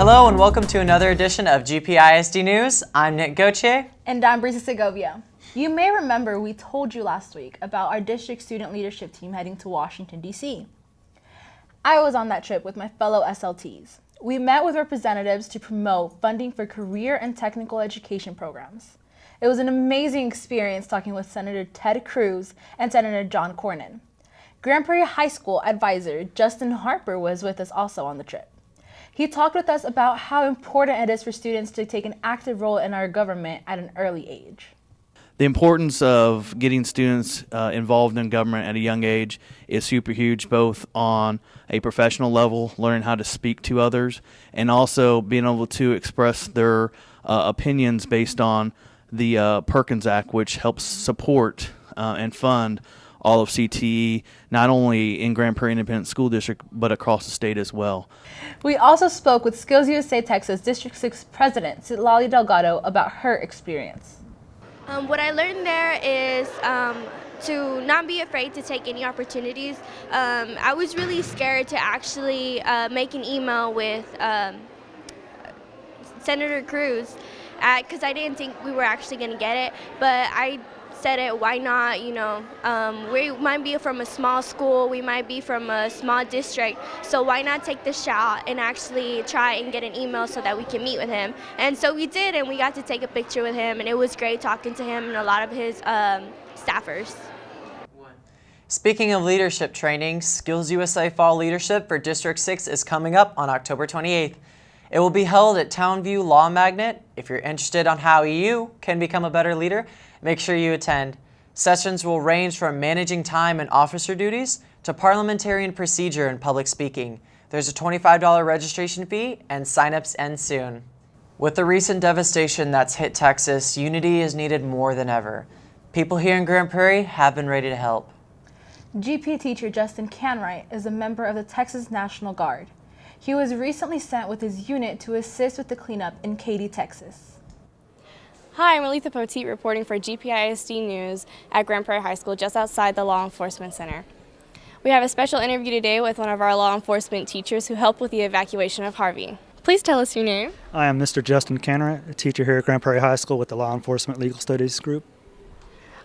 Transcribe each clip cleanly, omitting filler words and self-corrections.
Hello and welcome to another edition of GPISD News. I'm Nick Gauthier. And I'm Brisa Segovia. You may remember we told you last week about our district student leadership team heading to Washington, D.C. I was on that trip with my fellow SLTs. We met with representatives to promote funding for career and technical education programs. It was an amazing experience talking with Senator Ted Cruz and Senator John Cornyn. Grand Prairie High School advisor Justin Harper was with us also on the trip. He talked with us about how important it is for students to take an active role in our government at an early age. The importance of getting students involved in government at a young age is super huge, both on a professional level, learning how to speak to others, and also being able to express their opinions based on the Perkins Act, which helps support and fund all of CTE, not only in Grand Prairie Independent School District, but across the state as well. We also spoke with SkillsUSA Texas District 6 President Citlali Delgado about her experience. What I learned there is to not be afraid to take any opportunities. I was really scared to actually make an email with Senator Cruz because I didn't think we were actually going to get it, but I said it, why not, we might be from a small school, we might be from a small district, so why not take the shot and actually try and get an email so that we can meet with him. And so we did, and we got to take a picture with him, and it was great talking to him and a lot of his staffers. Speaking of leadership training, SkillsUSA Fall Leadership for District 6 is coming up on October 28th. It will be held at Townview Law Magnet. If you're interested on how you can become a better leader, make sure you attend. Sessions will range from managing time and officer duties to parliamentarian procedure and public speaking. There's a $25 registration fee and signups end soon. With the recent devastation that's hit Texas, unity is needed more than ever. People here in Grand Prairie have been ready to help. GP teacher Justin Canwright is a member of the Texas National Guard. He was recently sent with his unit to assist with the cleanup in Katy, Texas. Hi, I'm Aletha Poteet reporting for GPISD News at Grand Prairie High School just outside the Law Enforcement Center. We have a special interview today with one of our law enforcement teachers who helped with the evacuation of Harvey. Please tell us your name. I am Mr. Justin Canwright, a teacher here at Grand Prairie High School with the Law Enforcement Legal Studies group.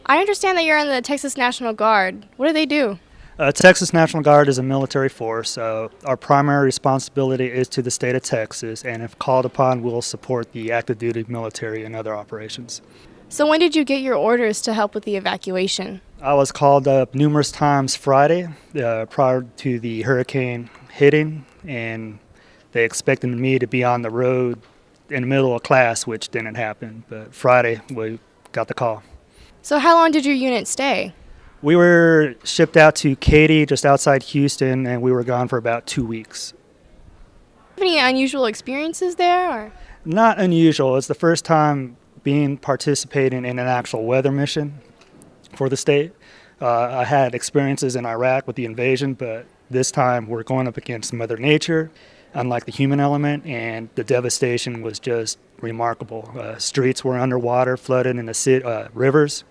I understand that you're in the Texas National Guard. What do they do? Texas National Guard is a military force. Our primary responsibility is to the state of Texas, and if called upon, we'll support the active duty military and other operations. So when did you get your orders to help with the evacuation? I was called up numerous times Friday prior to the hurricane hitting, and they expected me to be on the road in the middle of class, which didn't happen. But Friday, we got the call. So how long did your unit stay? We were shipped out to Katy, just outside Houston, and we were gone for about 2 weeks. Any unusual experiences there? Or? Not unusual. It's the first time participating in an actual weather mission for the state. I had experiences in Iraq with the invasion, but this time we're going up against Mother Nature, unlike the human element, and the devastation was just remarkable. Streets were underwater, flooded in the rivers.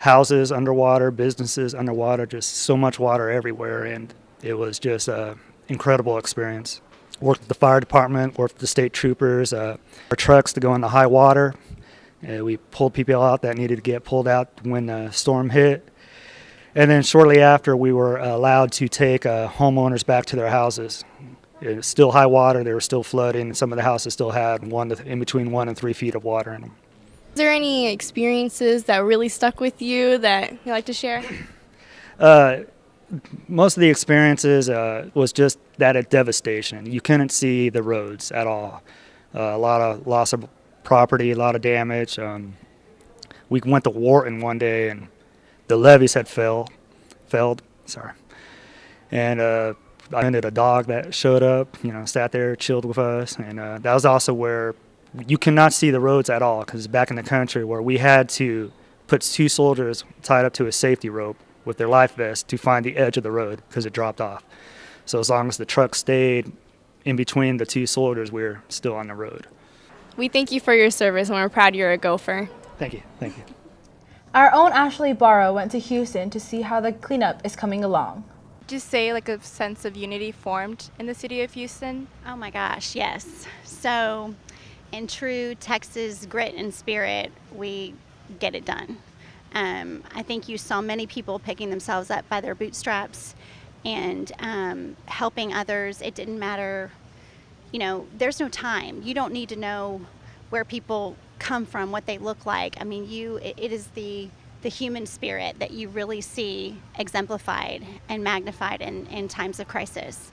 Houses underwater, businesses underwater, just so much water everywhere, and it was just an incredible experience. Worked with the fire department, worked with the state troopers, our trucks to go into high water. We pulled people out that needed to get pulled out when the storm hit. And then shortly after, we were allowed to take homeowners back to their houses. It was still high water, they were still flooding, and some of the houses still had in between 1 and 3 feet of water in them. Is there any experiences that really stuck with you that you'd like to share? Most of the experiences was just that devastation. You couldn't see the roads at all. A lot of loss of property, a lot of damage. We went to Wharton one day, and the levees had failed. And I ended a dog that showed up, sat there, chilled with us, and that was also where you cannot see the roads at all, because back in the country where we had to put 2 soldiers tied up to a safety rope with their life vests to find the edge of the road because it dropped off. So as long as the truck stayed in between the 2 soldiers, we were still on the road. We thank you for your service, and we're proud you're a gopher. Thank you. Thank you. Our own Ashley Barrow went to Houston to see how the cleanup is coming along. you say like a sense of unity formed in the city of Houston? Oh my gosh, yes. So, in true Texas grit and spirit, we get it done. I think you saw many people picking themselves up by their bootstraps and helping others. It didn't matter, you know, there's no time. You don't need to know where people come from, what they look like. I mean, it is the human spirit that you really see exemplified and magnified in times of crisis.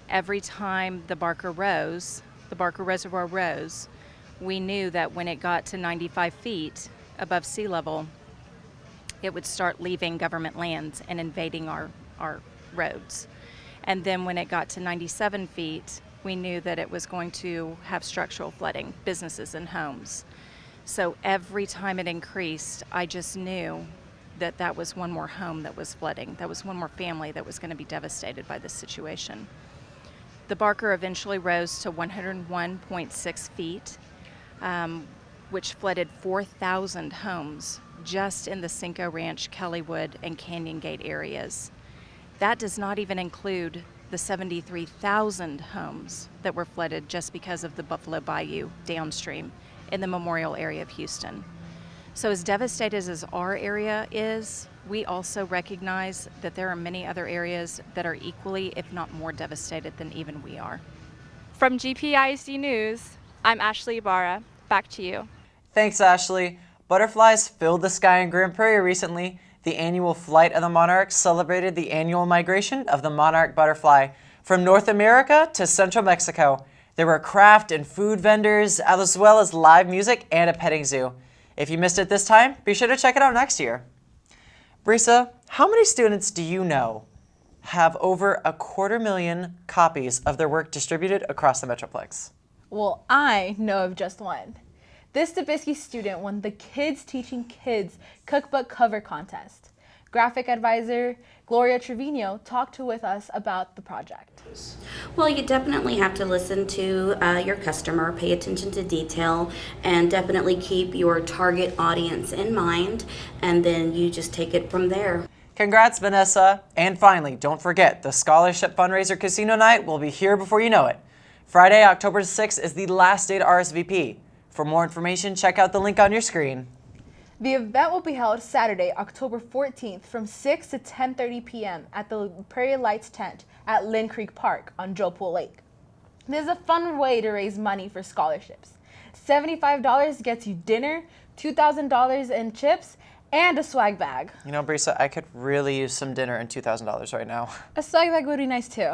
Every time the Barker Reservoir rose, we knew that when it got to 95 feet above sea level, it would start leaving government lands and invading our roads. And then when it got to 97 feet, we knew that it was going to have structural flooding, businesses and homes. So every time it increased, I just knew that that was one more home that was flooding. That was one more family that was going to be devastated by this situation. The Barker eventually rose to 101.6 feet, which flooded 4,000 homes just in the Cinco Ranch, Kellywood, and Canyon Gate areas. That does not even include the 73,000 homes that were flooded just because of the Buffalo Bayou downstream in the Memorial area of Houston. So as devastated as our area is, we also recognize that there are many other areas that are equally, if not more devastated than even we are. From GPISD News, I'm Ashley Ibarra. Back to you. Thanks, Ashley. Butterflies filled the sky in Grand Prairie recently. The annual Flight of the Monarch celebrated the annual migration of the monarch butterfly from North America to Central Mexico. There were craft and food vendors, as well as live music and a petting zoo. If you missed it this time, be sure to check it out next year. Brisa, how many students do you know have over 250,000 copies of their work distributed across the Metroplex? Well, I know of just one. This Dubisky student won the Kids Teaching Kids Cookbook Cover Contest. Graphic advisor Gloria Trevino talked with us about the project. Well, you definitely have to listen to your customer, pay attention to detail, and definitely keep your target audience in mind, and then you just take it from there. Congrats, Vanessa. And finally, don't forget, the Scholarship Fundraiser Casino Night will be here before you know it. Friday, October 6th is the last day to RSVP. For more information, check out the link on your screen. The event will be held Saturday, October 14th from 6 to 10:30 p.m. at the Prairie Lights tent at Lynn Creek Park on Joe Pool Lake. This is a fun way to raise money for scholarships. $75 gets you dinner, $2,000 in chips, and a swag bag. You know, Brisa, I could really use some dinner and $2,000 right now. A swag bag would be nice too.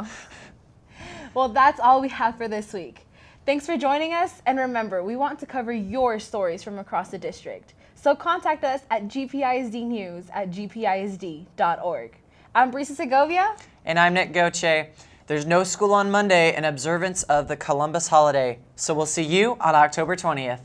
Well, that's all we have for this week. Thanks for joining us, and remember, we want to cover your stories from across the district. So contact us at gpisdnews@gpisd.org. I'm Brisa Segovia. And I'm Nick Goche. There's no school on Monday in observance of the Columbus holiday, so we'll see you on October 20th.